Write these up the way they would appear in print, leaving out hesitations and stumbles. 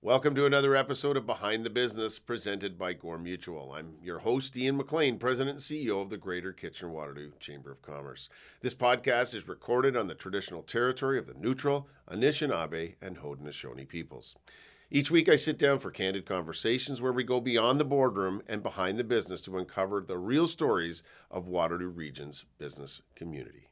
Welcome to another episode of Behind the Business presented by Gore Mutual. I'm your host, Ian McLean, President and CEO of the Greater Kitchener-Waterloo Chamber of Commerce. This podcast is recorded on the traditional territory of the Neutral, Anishinaabe, and Haudenosaunee peoples. Each week I sit down for candid conversations where we go beyond the boardroom and behind the business to uncover the real stories of Waterloo Region's business community.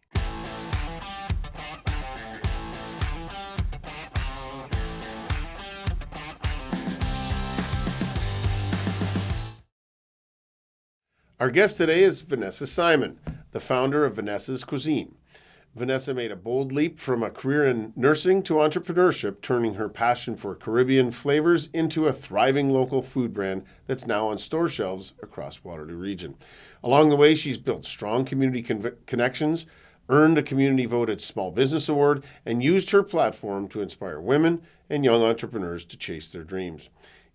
Our guest today is Vanessa Simon, the founder of Vanessa's Cuisine. Vanessa made a bold leap from a career in nursing to entrepreneurship, turning her passion for Caribbean flavors into a thriving local food brand that's now on store shelves across Waterloo Region. Along the way, she's built strong community connections, earned a community-voted Small Business Award, and used her platform to inspire women and young entrepreneurs to chase their dreams.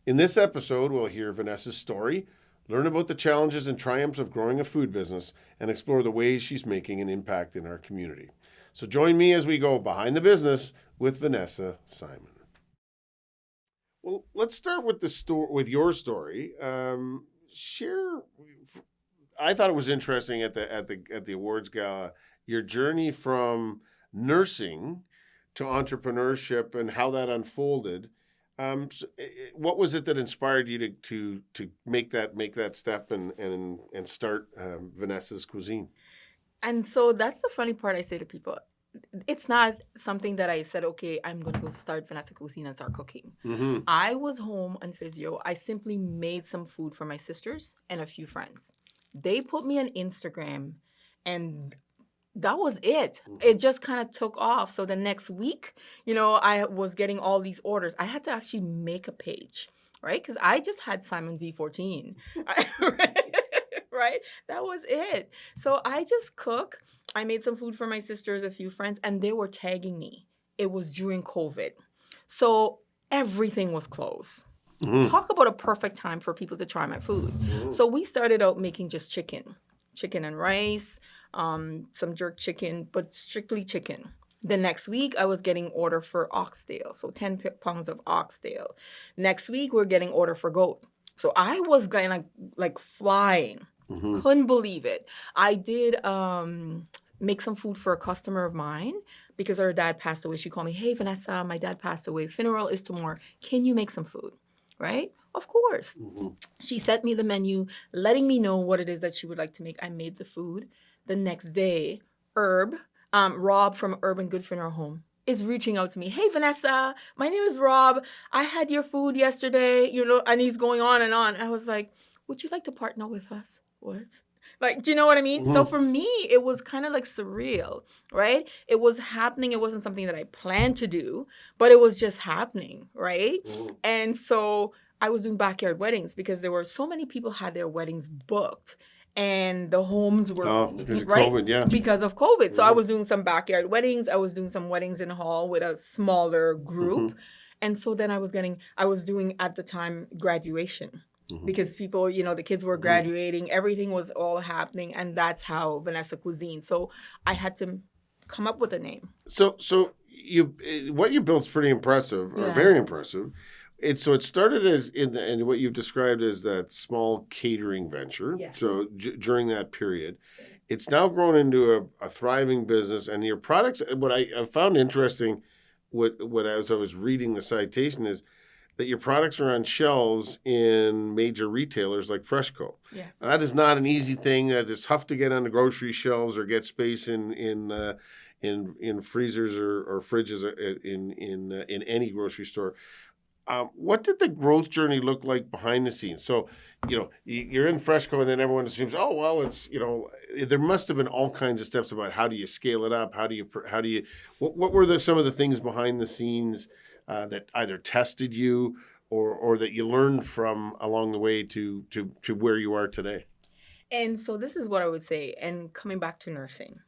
In this episode, we'll hear Vanessa's story, learn about the challenges and triumphs of growing a food business, and explore the ways she's making an impact in our community. So join me as we go behind the business with Vanessa Simon. Well, let's start with with your story. Share. I thought it was interesting at the awards gala, your journey from nursing to entrepreneurship and how that unfolded. What was it that inspired you to make that step and start Vanessa's Cuisine? And so that's the funny part I say to people. It's not something that I said, okay, I'm going to go start Vanessa Cuisine and start cooking. Mm-hmm. I was home on physio. I simply made some food for my sisters and a few friends. They put me on Instagram and that was it. It just kind of took off. So the next week, I was getting all these orders. I had to actually make a page, right? Because I just had Simon V14, right? That was it. So I just cook. I made some food for my sisters, a few friends, and they were tagging me. It was during COVID. So everything was closed. Mm-hmm. Talk about a perfect time for people to try my food. Mm-hmm. So we started out making just chicken and rice, some jerk chicken, but strictly chicken. The next week, I was getting order for oxtail, so 10 pounds of oxtail. Next week, we're getting order for goat. So I was kind of flying. Mm-hmm. Couldn't believe it. I did make some food for a customer of mine because her dad passed away. She called me, hey, Vanessa, my dad passed away. Funeral is tomorrow. Can you make some food? Right? Of course. Mm-hmm. She sent me the menu, letting me know what it is that she would like to make. I made the food. The next day, Rob from Urban Good Funeral Home is reaching out to me. Hey, Vanessa, my name is Rob. I had your food yesterday, and he's going on and on. I was like, would you like to partner with us? What? Do you know what I mean? Mm-hmm. So for me, it was kind of surreal, right? It was happening. It wasn't something that I planned to do, but it was just happening, right? Mm-hmm. And so I was doing backyard weddings because there were so many people had their weddings booked. And the homes were because of right? COVID, yeah. Because of COVID. So I was doing some backyard weddings. I was doing some weddings in hall with a smaller group. Mm-hmm. And so then I was doing at the time graduation. Mm-hmm. Because people, the kids were graduating. Everything was all happening. And that's how Vanessa Cuisine. So I had to come up with a name. So what you built's pretty impressive, or Yeah. very impressive. It started as in what you've described as that small catering venture. Yes. So during that period, it's now grown into a thriving business, and your products. What I found interesting, as I was reading the citation is that your products are on shelves in major retailers like Freshco. Yes. That is not an easy thing. That is tough to get on the grocery shelves or get space in freezers or fridges in any grocery store. What did the growth journey look like behind the scenes? So, you're in Freshco, and then everyone assumes, oh, well, it's, there must have been all kinds of steps about how do you scale it up? What were some of the things behind the scenes that either tested you or that you learned from along the way to where you are today? And so this is what I would say. And coming back to nursing.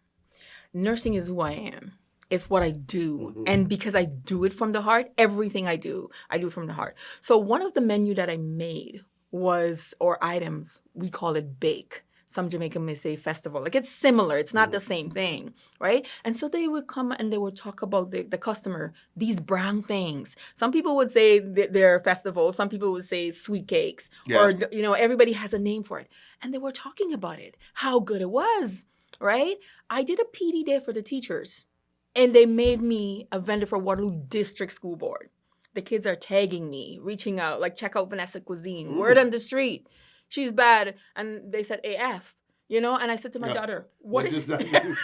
Nursing is who I am. It's what I do. Mm-hmm. And because I do it from the heart, everything I do from the heart. So one of the menu that I made was, or items, we call it bake. Some Jamaican may say festival. Like it's similar. It's not the same thing, right? And so they would come and they would talk about the customer, these brown things. Some people would say they're festival. Some people would say sweet cakes. Yeah. Or, everybody has a name for it. And they were talking about it, how good it was, right? I did a PD day for the teachers. And they made me a vendor for Waterloo District School Board. The kids are tagging me, reaching out, like, check out Vanessa Cuisine. Word on the street. She's bad. And they said AF, and I said to my daughter, what is does that mean?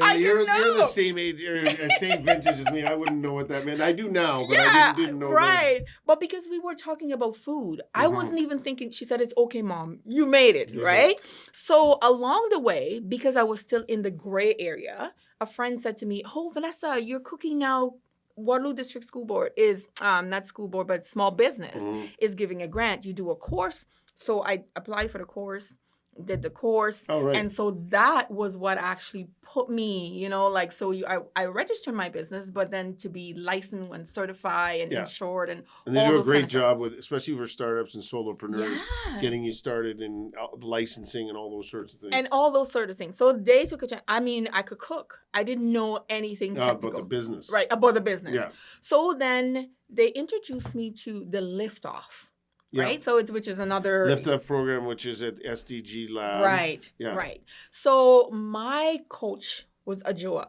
I you're didn't know. You're the same age, or same vintage as me. I wouldn't know what that meant. I do now, but I didn't know. Right. But because we were talking about food, I wasn't even thinking. She said, "It's okay, Mom. You made it, right?" So along the way, because I was still in the gray area, a friend said to me, "Oh, Vanessa, you're cooking now. Waterloo District School Board is not school board, but small business is giving a grant. You do a course." So I applied for the course, did the course. Oh, right. And so that was what actually put me, I registered my business, but then to be licensed and certified and insured and they all do a those great kind of job with, especially for startups and solopreneurs, Yeah. getting you started in licensing and all those sorts of things. And all those sort of things. So they took a chance. I mean, I could cook. I didn't know anything technical. About the business. Right, about the business. Yeah. So then they introduced me to the Lift Off. Yeah. Right? So which is another Lift Off program, which is at SDG Lab. Right. Yeah. Right. So my coach was Ajoa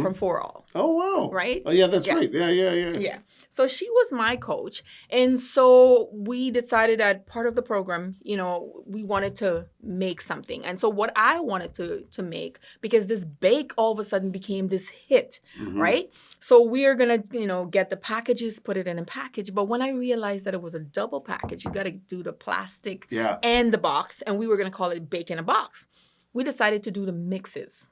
from For All. Oh, wow. Right? Oh, yeah, that's right. Yeah. Yeah. So she was my coach. And so we decided that part of the program, we wanted to make something. And so what I wanted to make, because this bake all of a sudden became this hit, right? So we are going to, get the packages, put it in a package. But when I realized that it was a double package, you got to do the plastic and the box. And we were going to call it Bake in a Box. We decided to do the mixes.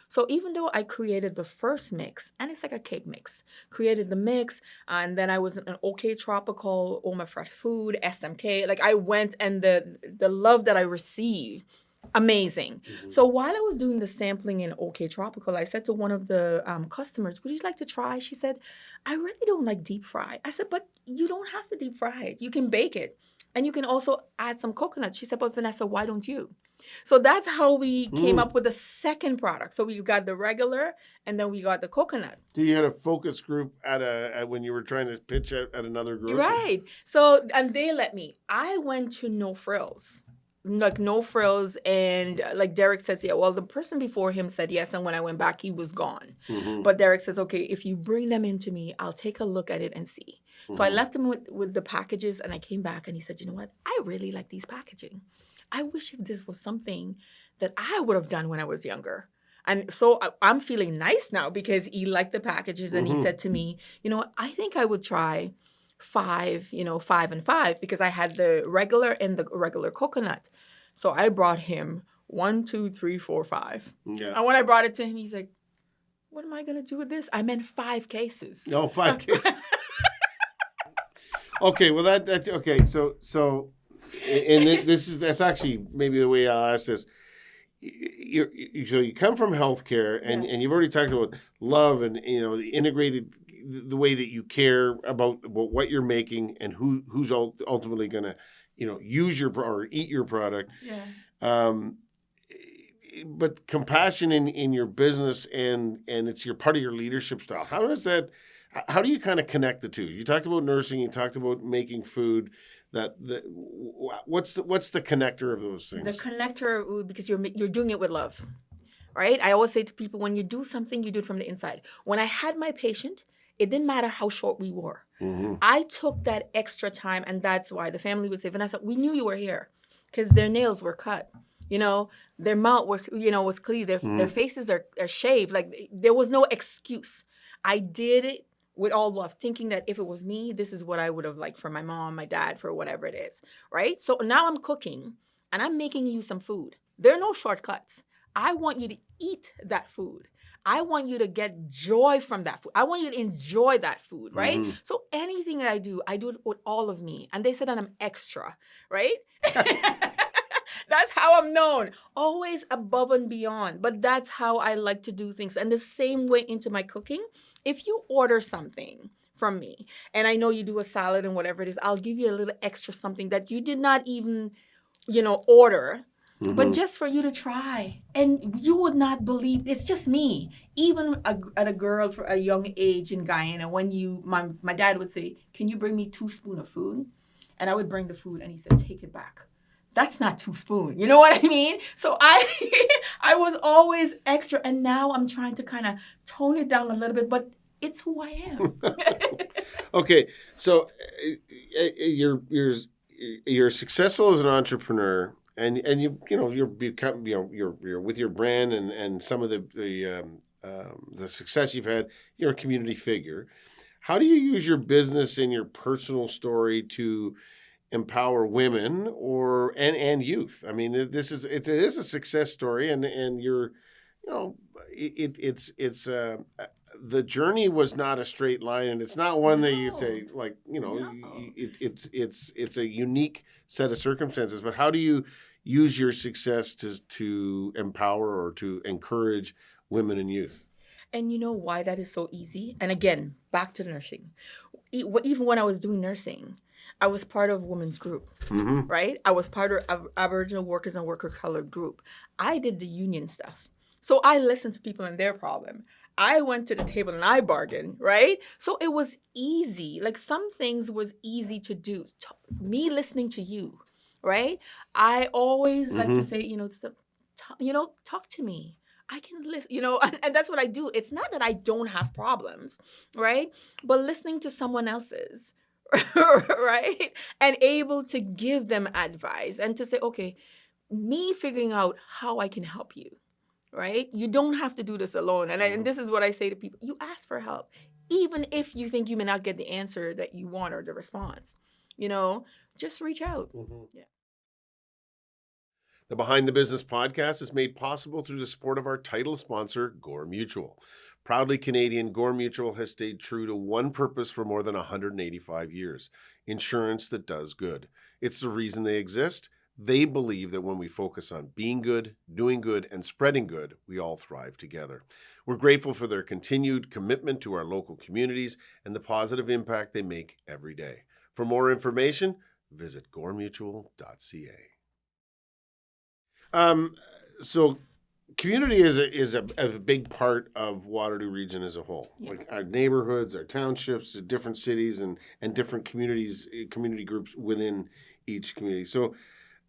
So even though I created the first mix, and it's like a cake mix, created the mix, and then I was in an OK Tropical, Oma Fresh Food, SMK. Like I went, and the love that I received, amazing. So while I was doing the sampling in OK Tropical, I said to one of the customers, "Would you like to try?" She said, "I really don't like deep fry." I said, "But you don't have to deep fry it. You can bake it. And you can also add some coconut." She said, "But Vanessa, why don't you?" So that's how we came up with the second product. So we got the regular, and then we got the coconut. So you had a focus group at when you were trying to pitch at another group? Right. So, and they let me. I went to No Frills. Like No Frills, and like Derek says, yeah, well, the person before him said yes, and when I went back, he was gone. But Derek says, "Okay, if you bring them into me, I'll take a look at it and see." So I left him with the packages, and I came back, and he said, "You know what? I really like these packaging. I wish if this was something that I would have done when I was younger." And so I'm feeling nice now because he liked the packages, and he said to me, "I think I would try 5 and 5, because I had the regular and the regular coconut." So I brought him 1, 2, 3, 4, 5. Yeah. And when I brought it to him, he's like, "What am I going to do with this?" I meant 5 cases. No, 5 cases. Okay, well that's okay. So, and that's actually maybe the way I'll ask this. So you come from healthcare, and you've already talked about love and the integrated, the way that you care about what you're making and who's ultimately going to use or eat your product. Yeah. But compassion in your business, and it's part of your leadership style. How do you kind of connect the two? You talked about nursing, you talked about making food. What's the connector of those things? The connector, because you're doing it with love, right? I always say to people, when you do something, you do it from the inside. When I had my patient, it didn't matter how short we were. I took that extra time, and that's why the family would say, "Vanessa, we knew you were here," because their nails were cut. Their mouth was clean. Their faces are shaved. Like there was no excuse. I did it with all love, thinking that if it was me, this is what I would have liked for my mom, my dad, for whatever it is, right? So now I'm cooking, and I'm making you some food. There are no shortcuts. I want you to eat that food. I want you to get joy from that food. I want you to enjoy that food, right? So anything that I do it with all of me. And they said that I'm extra, right? That's how I'm known. Always above and beyond. But that's how I like to do things. And the same way into my cooking. If you order something from me, and I know you do a salad and whatever it is, I'll give you a little extra something that you did not even, order. but just for you to try, and you would not believe, it's just me. Even at a girl for a young age in Guyana, when my dad would say, "Can you bring me 2 spoons of food?" And I would bring the food, and he said, "Take it back. That's not 2 spoons." You know what I mean? So I was always extra, and now I'm trying to kind of tone it down a little bit, but it's who I am. Okay, so you're successful as an entrepreneur, and you're become you're with your brand and some of the success you've had. You're a community figure. How do you use your business and your personal story to empower women and youth? I mean, it is a success story, and you're, it's the journey was not a straight line, and it's not one that you say like, No. it's a unique set of circumstances. But how do you use your success to empower or to encourage women and youth? And you know why that is so easy? And again, back to nursing. Even when I was doing nursing, I was part of women's group, right? I was part of Aboriginal workers and worker colored group. I did the union stuff. So I listened to people and their problem. I went to the table and I bargained, right? So it was easy. Like some things was easy to do. Me listening to you, right? I always like to say, talk to me. I can listen, and that's what I do. It's not that I don't have problems, right? But listening to someone else's, right? And able to give them advice and to say, okay, me figuring out how I can help you, right? You don't have to do this alone. And this is what I say to people. You ask for help, even if you think you may not get the answer that you want or the response, just reach out. Yeah. The Behind the Business podcast is made possible through the support of our title sponsor, Gore Mutual. Proudly Canadian, Gore Mutual has stayed true to one purpose for more than 185 years: insurance that does good. It's the reason they exist. They believe that when we focus on being good, doing good, and spreading good, we all thrive together. We're grateful for their continued commitment to our local communities and the positive impact they make every day. For more information, visit goremutual.ca. So community is a big part of Waterloo Region as a whole. Yeah. Like our neighborhoods, our townships, different cities, and different community groups within each community. So,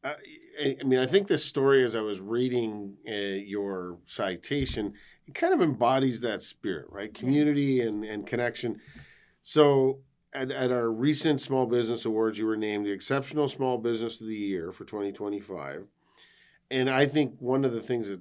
I think this story, as I was reading your citation, it kind of embodies that spirit, right? Community and connection. So at our recent Small Business Awards, you were named the Exceptional Small Business of the Year for 2025. And I think one of the things that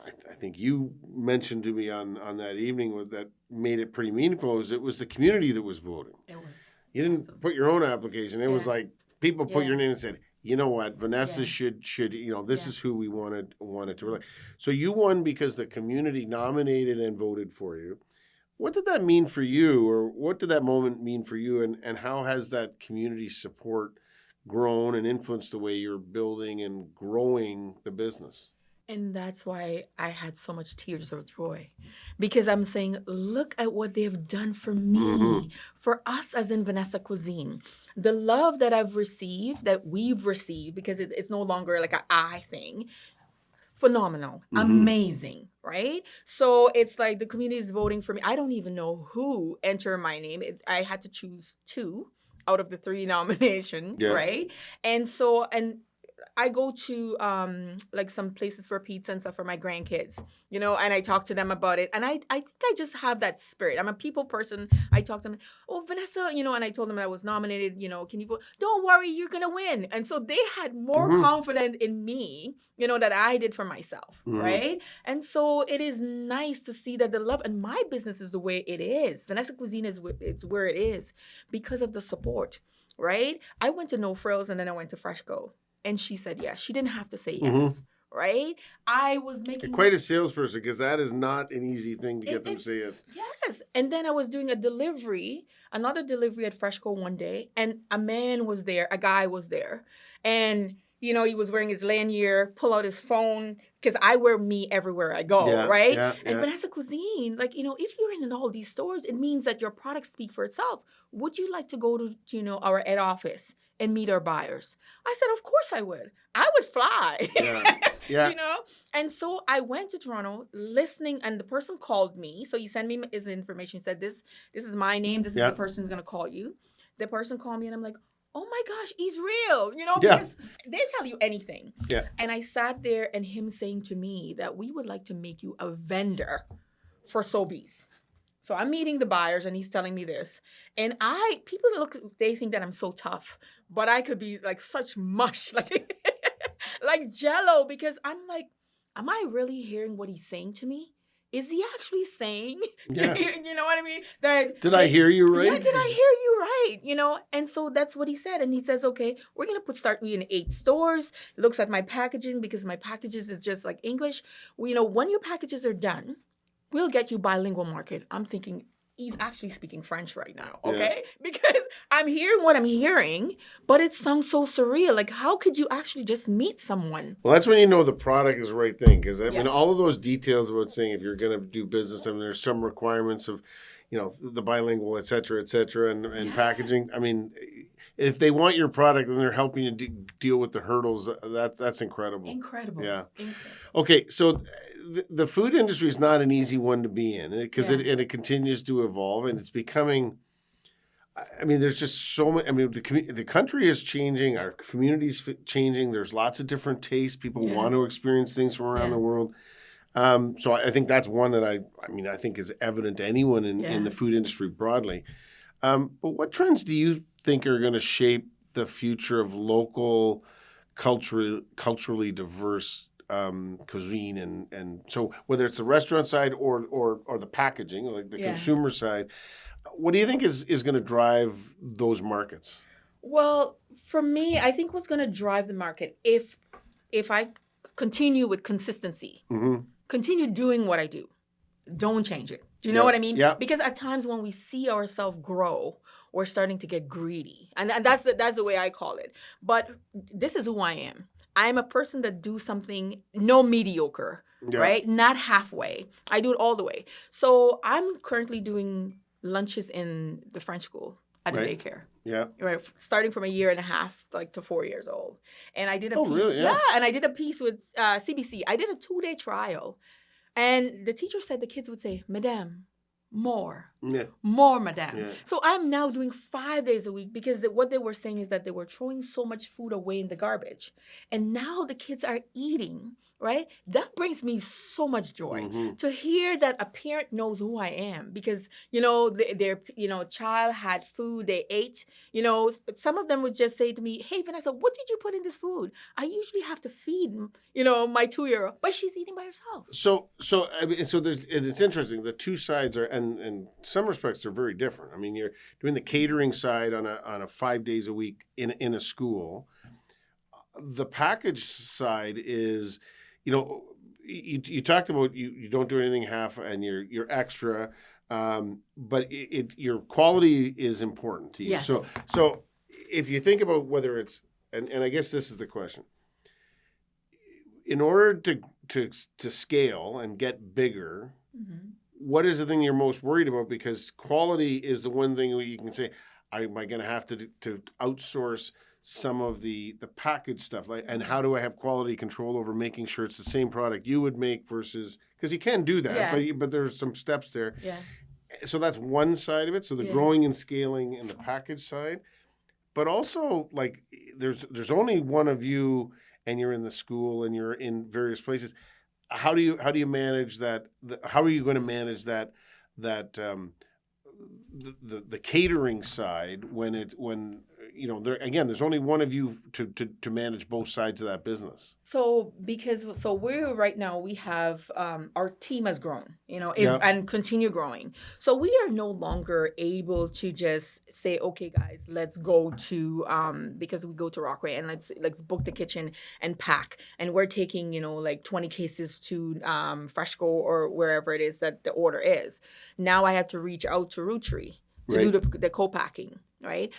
I think you mentioned to me on that evening that made it pretty meaningful is it was the community that was voting. It was. You didn't put your own application. It was like people put your name and said, you know what, Vanessa should this is who we wanted to relate. So you won because the community nominated and voted for you. What did that mean for you, or what did that moment mean for you, and how has that community support grown and influenced the way you're building and growing the business? And that's why I had so much tears of joy, because I'm saying, look at what they've done for me, for us as in Vanessa Cuisine. The love that we've received, because it's no longer like an I thing. Phenomenal, amazing, right? So it's like the community is voting for me. I don't even know who entered my name. I had to choose 2 out of the 3 nomination, right? And I go to like some places for pizza and stuff for my grandkids, and I talk to them about it. And I think I just have that spirit. I'm a people person. I talk to them, oh, Vanessa, and I told them I was nominated, can you vote? Don't worry, you're going to win. And so they had more confidence in me, that I did for myself, right? And so it is nice to see that the love, and my business is the way it is. Vanessa Cuisine it's where it is because of the support, right? I went to No Frills and then I went to Fresh Go. And she said yes. She didn't have to say yes, right? I was making... Quite a salesperson, because that is not an easy thing to get them to say yes. Yes. And then I was doing another delivery at Freshco one day, and a guy was there. And he was wearing his lanyard, pull out his phone, because I wear me everywhere I go, Yeah, right? yeah, And yeah. Vanessa Cuisine, like, if you're in all these stores, it means that your products speak for itself. Would you like to go to our head office and meet our buyers? I said, of course I would. I would fly. Yeah. Yeah. And so I went to Toronto listening, and the person called me. So he sent me his information, said, this is my name, this is Yeah. the person who's going to call you. The person called me, and I'm like, oh my gosh, he's real, Yeah. because they tell you anything. Yeah. And I sat there, and him saying to me that we would like to make you a vendor for Sobeys. So I'm meeting the buyers, and he's telling me this. And people they think that I'm so tough, but I could be like such mush, like jello, because I'm like, am I really hearing what he's saying to me? Is he actually saying, Yeah. you know what I mean? That Did I hear you right? Yeah, did I hear you right? And so that's what he said. And he says, okay, we're going to start in 8 stores. Looks at my packaging, because my packages is just like English. When your packages are done, we'll get you bilingual market. I'm thinking, he's actually speaking French right now, okay? Yeah. Because I'm hearing what I'm hearing, but it sounds so surreal. Like, how could you actually just meet someone? Well, that's when you know the product is the right thing. Because, I mean, all of those details about saying if you're going to do business, I mean, there's some requirements of, the bilingual, et cetera, and packaging. I mean, if they want your product and they're helping you deal with the hurdles, that's incredible. Incredible. Yeah. Incredible. Okay, so the food industry is not an easy one to be in, because it continues to evolve, and it's becoming. I mean, there's just so many. I mean, the country is changing. Our community's changing. There's lots of different tastes. People want to experience things from around the world. So I think that's one that I think is evident to anyone in the food industry broadly. But what trends do you think are going to shape the future of local, culturally diverse cuisine, and so whether it's the restaurant side or the packaging, like the consumer side, what do you think is going to drive those markets? Well, for me, I think what's going to drive the market, if I continue with consistency, continue doing what I do, don't change it. Do you know what I mean? Yeah. Because at times when we see ourselves grow, we're starting to get greedy, and that's the way I call it. But this is who I am. I am a person that do something no mediocre, right? Not halfway. I do it all the way. So I'm currently doing lunches in the French school at the daycare. Yeah. Right. Starting from 1.5 years, to 4 years old. And I did a piece. Really? Yeah. And I did a piece with CBC. I did a 2-day trial. And the teacher said the kids would say, Madame, more. Yeah. More, Madame. Yeah. So I'm now doing 5 days a week, because what they were saying is that they were throwing so much food away in the garbage. And now the kids are eating, right? That brings me so much joy to hear that a parent knows who I am, because, their child had food, they ate, some of them would just say to me, hey, Vanessa, what did you put in this food? I usually have to feed, my 2-year-old, but she's eating by herself. So there's, and it's interesting. The two sides are, and in some respects, they're very different. I mean, you're doing the catering side on a 5 days a week in a school. The package side is, you talked about you don't do anything half, and you're extra, but your quality is important to you. Yes. So if you think about whether it's, and I guess this is the question, in order to scale and get bigger, what is the thing you're most worried about? Because quality is the one thing where you can say, am I going to have to outsource some of the package stuff, and how do I have quality control over making sure it's the same product you would make versus, because you can do that, but there's some steps there. Yeah. So that's one side of it. So the growing and scaling in the package side, but also like there's only one of you, and you're in the school and you're in various places. How do you manage that? How are you going to manage that the the catering side when there's only one of you to manage both sides of that business? So we're right now, we have our team has grown, and continue growing. So we are no longer able to just say, okay, guys, let's go to because we go to Rockaway and let's book the kitchen and pack, and we're taking 20 cases to Freshco or wherever it is that the order is. Now I have to reach out to Rootry to do the co-packing. right?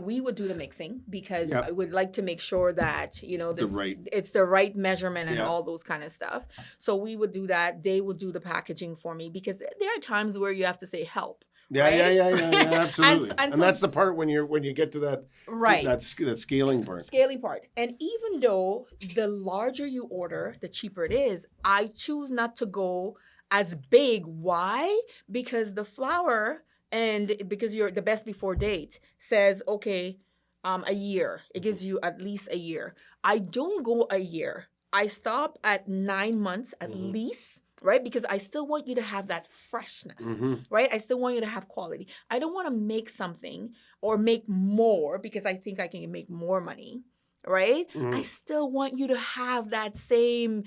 We would do the mixing because Yep. I would like to make sure that The right. it's the right measurement and Yeah. all those kind of stuff. So we would do that. They would do the packaging for me because there are times where you have to say help. Yeah, right? absolutely. And And so that's the part when you get to that right. that scaling part. Scaling part. And even though the larger you order, the cheaper it is, I choose not to go as big. Why? Because the flour and because the best before date says, okay, a year. It gives you at least a year. I don't go a year. I stop at 9 months at least, right? Because I still want you to have that freshness, right? I still want you to have quality. I don't want to make something or make more because I think I can make more money, right? I still want you to have that same,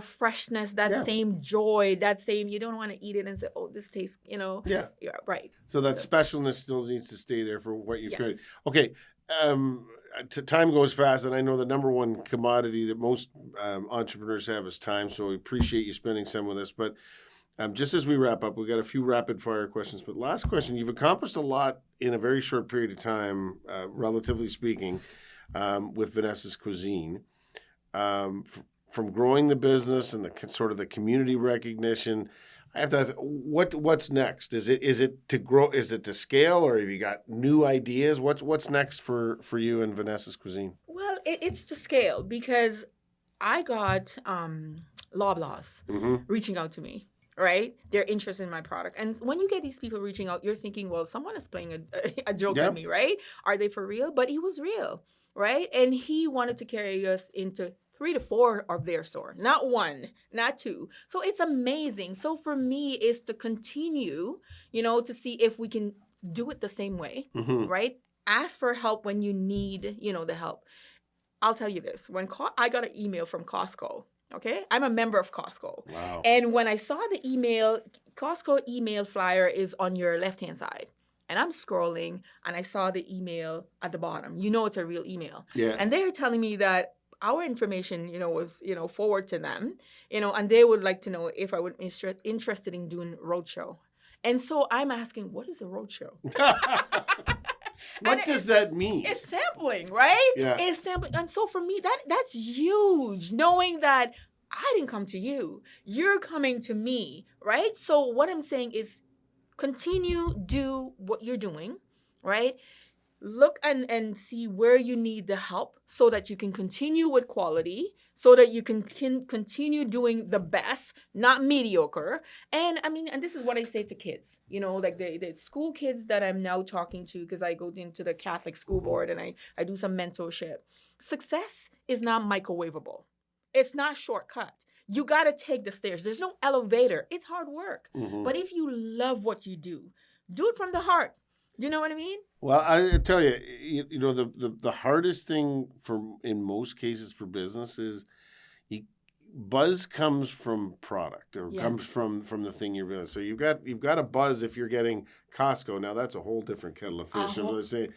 freshness, that Yeah. same joy, that same, you don't want to eat it and say, oh, this tastes, Yeah. right. So that specialness still needs to stay there for what you've Yes. created. Okay. Time goes fast, and I know the number one commodity that most entrepreneurs have is time. So we appreciate you spending some with us. But just as we wrap up, we've got a few rapid fire questions. But last question: you've accomplished a lot in a very short period of time, relatively speaking, with Vanessa's Cuisine. From growing the business and the sort of the community recognition. I have to ask, what's next? Is it to grow? Is it to scale, or have you got new ideas? What's next for you and Vanessa's Cuisine? Well, it's to scale because I got Loblaws reaching out to me, right? They're interested in my product. And when you get these people reaching out, you're thinking, well, someone is playing a joke Yep. at me, right? Are they for real? But he was real, right? And he wanted to carry us into 3 to 4 of their store, not 1, not 2. So it's amazing. So for me, is to continue, to see if we can do it the same way, right? Ask for help when you need, the help. I'll tell you this. When I got an email from Costco, okay? I'm a member of Costco. Wow. And when I saw the email, Costco email flyer is on your left-hand side. And I'm scrolling and I saw the email at the bottom. It's a real email. Yeah. And they're telling me that our information, was, forward to them, and they would like to know if I would be interested in doing roadshow. And so I'm asking, what is a roadshow? What does that mean? It's sampling, right? Yeah. It's sampling. And so for me, that's huge, knowing that I didn't come to you. You're coming to me, right? So what I'm saying is continue, do what you're doing, right? Look and see where you need the help so that you can continue with quality, so that you can continue doing the best, not mediocre. And and this is what I say to kids, like the school kids that I'm now talking to, because I go into the Catholic school board and I do some mentorship. Success is not microwavable. It's not shortcut. You got to take the stairs. There's no elevator. It's hard work. But if you love what you do it from the heart. You know what I mean? Well, I tell you, the hardest thing in most cases for business is buzz comes from product or comes from the thing you're doing. So you've got a buzz if you're getting Costco. Now that's a whole different kettle of fish. I say,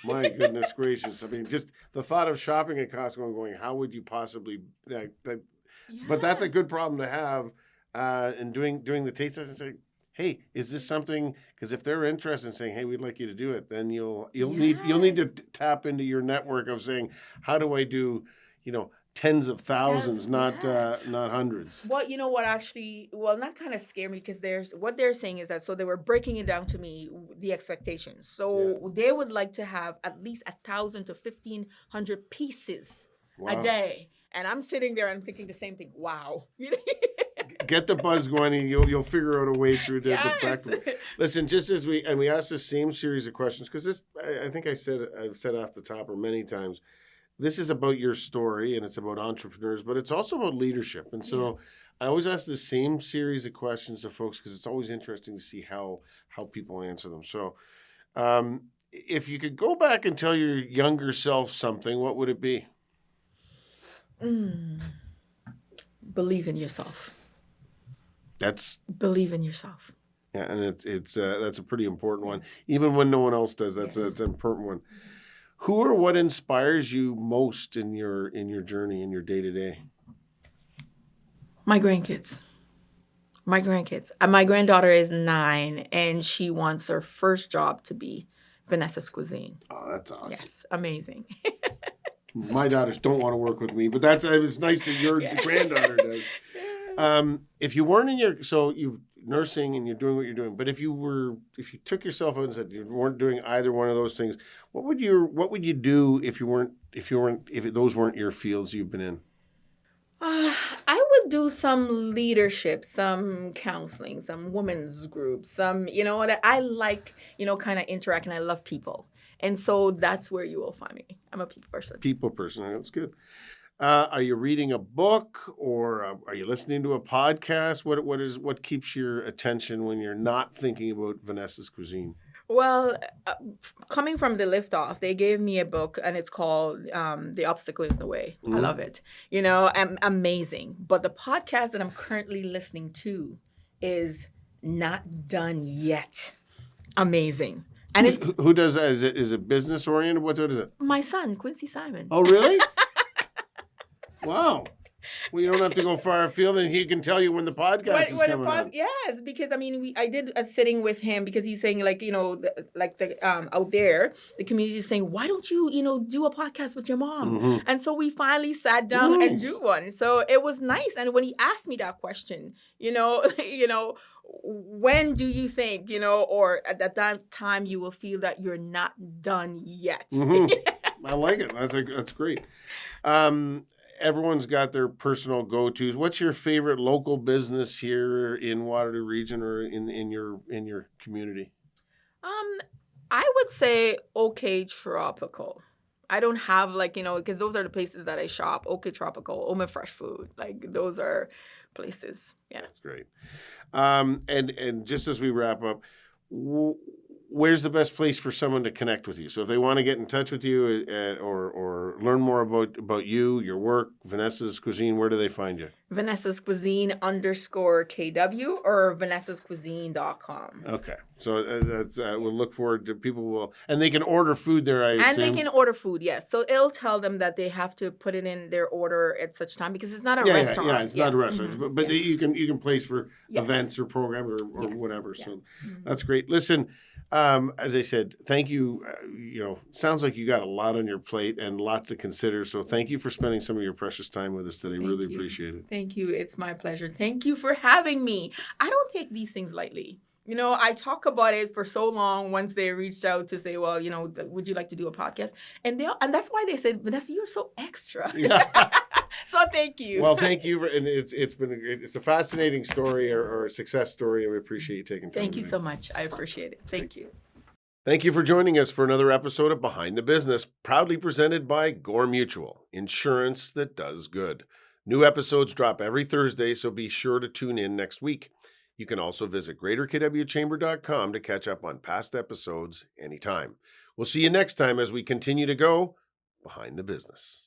my goodness gracious! I mean, just the thought of shopping at Costco and going, how would you possibly that? But that's a good problem to have. And doing the taste test and say, hey, is this something? Because if they're interested in saying, hey, we'd like you to do it, then you'll need to tap into your network of saying, how do I do, tens of thousands, not hundreds. Well, you know what actually, not kind of scare me, because what they're saying is that, so they were breaking it down to me, the expectations. So they would like to have at least 1,000 to 1,500 pieces a day. And I'm sitting there and I'm thinking the same thing. Wow. Get the buzz going, and you'll figure out a way through the practical. Listen, just as we asked the same series of questions, because this, I think I've said off the top or many times, this is about your story and it's about entrepreneurs, but it's also about leadership. And so I always ask the same series of questions to folks because it's always interesting to see how people answer them. So if you could go back and tell your younger self something, what would it be? Believe in yourself. Believe in yourself. Yeah, and it's that's a pretty important one. Even when no one else does, that's an important one. Who or what inspires you most in your journey, in your day-to-day? My grandkids. My granddaughter is 9 and she wants her first job to be Vanessa's Cuisine. Oh, that's awesome. Yes, amazing. My daughters don't want to work with me, but it's nice that your granddaughter does. If you weren't so you've nursing and you're doing what you're doing, but if you took yourself out and said you weren't doing either one of those things, what would you do if those weren't your fields you've been in? I would do some leadership, some counseling, some women's groups, some, what I like, kind of interact, and I love people. And so that's where you will find me. I'm a people person. People person. That's good. Are you reading a book or are you listening to a podcast? What keeps your attention when you're not thinking about Vanessa's Cuisine? Well, coming from the liftoff, they gave me a book and it's called The Obstacle is the Way. I love it. Amazing. But the podcast that I'm currently listening to is Not Done Yet. Amazing. And it's who does that? Is it business oriented? What is it? My son, Quincy Simon. Oh, really? Wow. Well, you don't have to go far afield, and he can tell you when the podcast is coming out. Yes, because I did a sitting with him because he's saying out there the community is saying, why don't you do a podcast with your mom? Mm-hmm. And so we finally sat down and do one. So it was nice. And when he asked me that question, when do you think or at that time you will feel that you're not done yet? Mm-hmm. I like it. That's great. Everyone's got their personal go-tos. What's your favorite local business here in Waterloo Region or in your community? I would say OK Tropical. I don't have because those are the places that I shop. OK Tropical, Oma Fresh Food, those are places. Yeah, that's great. And just as we wrap up, where's the best place for someone to connect with you? So if they want to get in touch with you or learn more about you, your work, Vanessa's Cuisine, where do they find you? Vanessa's Cuisine _KW or vanessascuisine.com. Okay. So that's we'll look forward to and they can order food there, I assume. And they can order food, yes. So it'll tell them that they have to put it in their order at such time because it's not a restaurant. Yeah, it's not a restaurant. Mm-hmm. But you can place for events or programs or yes. whatever. Yeah. So that's great. Listen, as I said, thank you. Sounds like you got a lot on your plate and lots to consider. So thank you for spending some of your precious time with us today. Really appreciate it. Thank you. It's my pleasure. Thank you for having me. I don't take these things lightly. I talk about it for so long once they reached out to say, well, would you like to do a podcast? And that's why they said, Vanessa, you're so extra. Yeah. So thank you. Well, thank you. And it's a fascinating story or a success story. And we appreciate you taking time. Thank you so much. I appreciate it. Thank you. Thank you for joining us for another episode of Behind the Business, proudly presented by Gore Mutual, insurance that does good. New episodes drop every Thursday, so be sure to tune in next week. You can also visit greaterkwchamber.com to catch up on past episodes anytime. We'll see you next time as we continue to go Behind the Business.